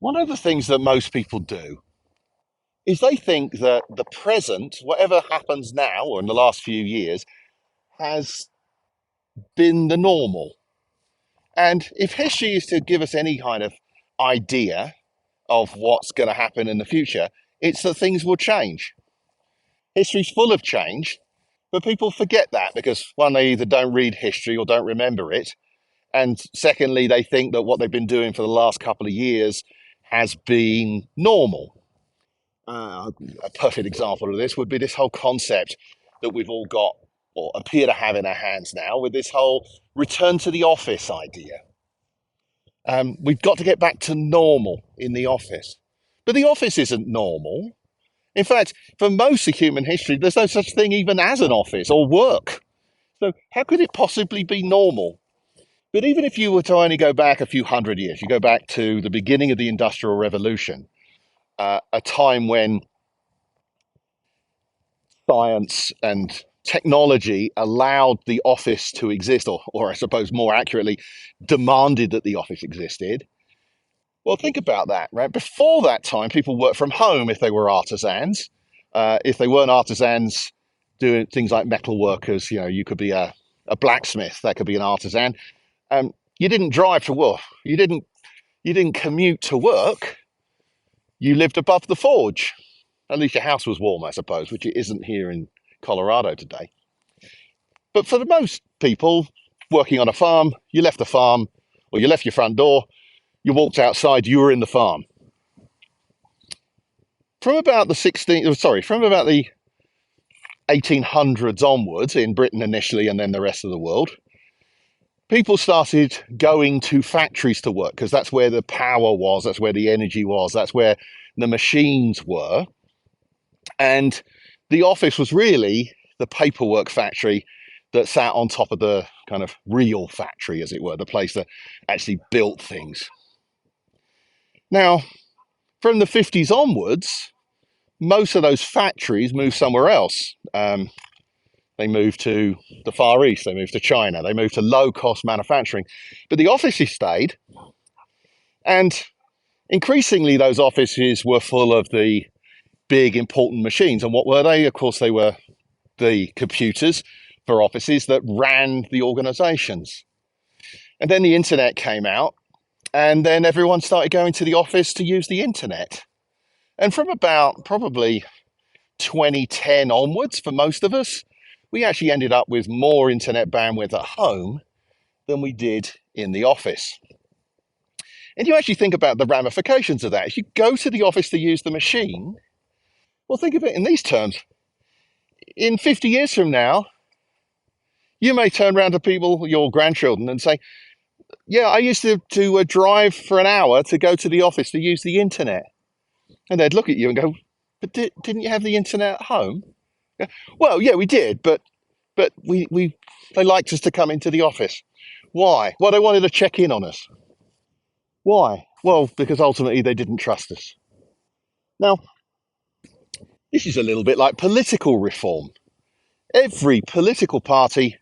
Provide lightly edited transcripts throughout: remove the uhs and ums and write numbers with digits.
One of the things that most people do is they think that the present, whatever happens now or in the last few years, has been the normal. And if history is to give us any kind of idea of what's going to happen in the future, it's that things will change. History's full of change, but people forget that because one, they either don't read history or don't remember it. And secondly, they think that what they've been doing for the last couple of years has been normal. A perfect example of this would be this whole concept that we've all got or appear to have in our hands now with this whole return to the office idea. We've got to get back to normal in the office. But the office isn't normal. In fact, for most of human history, there's no such thing even as an office or work. So, how could it possibly be normal? But even if you were to only go back a few hundred years, you go back to the beginning of the Industrial Revolution, a time when science and technology allowed the office to exist, or I suppose more accurately, demanded that the office existed. Well, think about that, right? Before that time, people worked from home if they were artisans. If they weren't artisans, doing things like metal workers, you could be a blacksmith, that could be an artisan. You didn't drive to work. You didn't commute to work. You lived above the forge. At least your house was warm, I suppose, which it isn't here in Colorado today. But for the most people working on a farm, you left the farm, or you left your front door, you walked outside, you were in the farm. From about the 1800s onwards, in Britain initially, and then the rest of the world, people started going to factories to work because that's where the power was, that's where the energy was, that's where the machines were. And the office was really the paperwork factory that sat on top of the kind of real factory, as it were, the place that actually built things. Now, from the 50s onwards, most of those factories moved somewhere else. They moved to the Far East, they moved to China, they moved to low-cost manufacturing. But the offices stayed, and increasingly those offices were full of the big, important machines. And what were they? Of course, they were the computers for offices that ran the organizations. And then the internet came out, and then everyone started going to the office to use the internet. And from about probably 2010 onwards, for most of us, we actually ended up with more internet bandwidth at home than we did in the office. And you actually think about the ramifications of that. If you go to the office to use the machine, well, think of it in these terms. In 50 years from now, you may turn around to people, your grandchildren, and say, yeah, I used to drive for an hour to go to the office to use the internet. And they'd look at you and go, but didn't you have the internet at home? Yeah, well, yeah, we did, but they liked us to come into the office. Why? Well, they wanted to check in on us. Why? Well, because ultimately they didn't trust us. Now, this is a little bit like political reform. Every political party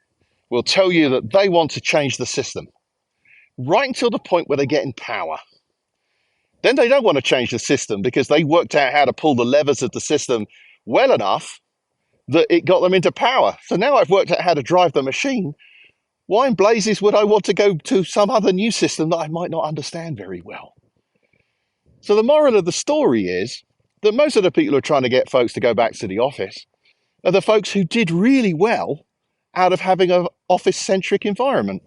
will tell you that they want to change the system, right until the point where they get in power. Then they don't want to change the system because they worked out how to pull the levers of the system well enough that it got them into power. So now I've worked out how to drive the machine. Why in blazes would I want to go to some other new system that I might not understand very well? So the moral of the story is that most of the people who are trying to get folks to go back to the office are the folks who did really well out of having an office-centric environment.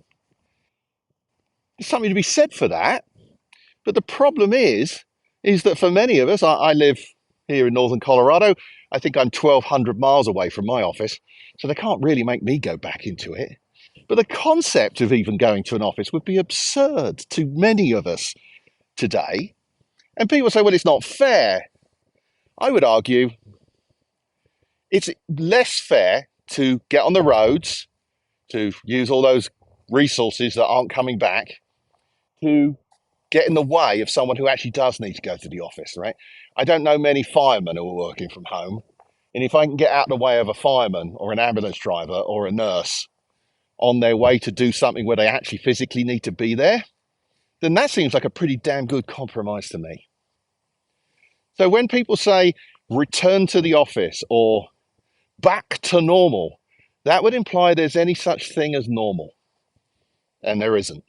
There's something to be said for that. But the problem is that for many of us, I live here in northern Colorado. I think I'm 1,200 miles away from my office, so they can't really make me go back into it. But the concept of even going to an office would be absurd to many of us today. And people say, well, it's not fair. I would argue it's less fair to get on the roads, to use all those resources that aren't coming back, to get in the way of someone who actually does need to go to the office, right? I don't know many firemen who are working from home. And if I can get out of the way of a fireman or an ambulance driver or a nurse on their way to do something where they actually physically need to be there, then that seems like a pretty damn good compromise to me. So when people say return to the office or back to normal, that would imply there's any such thing as normal, and there isn't.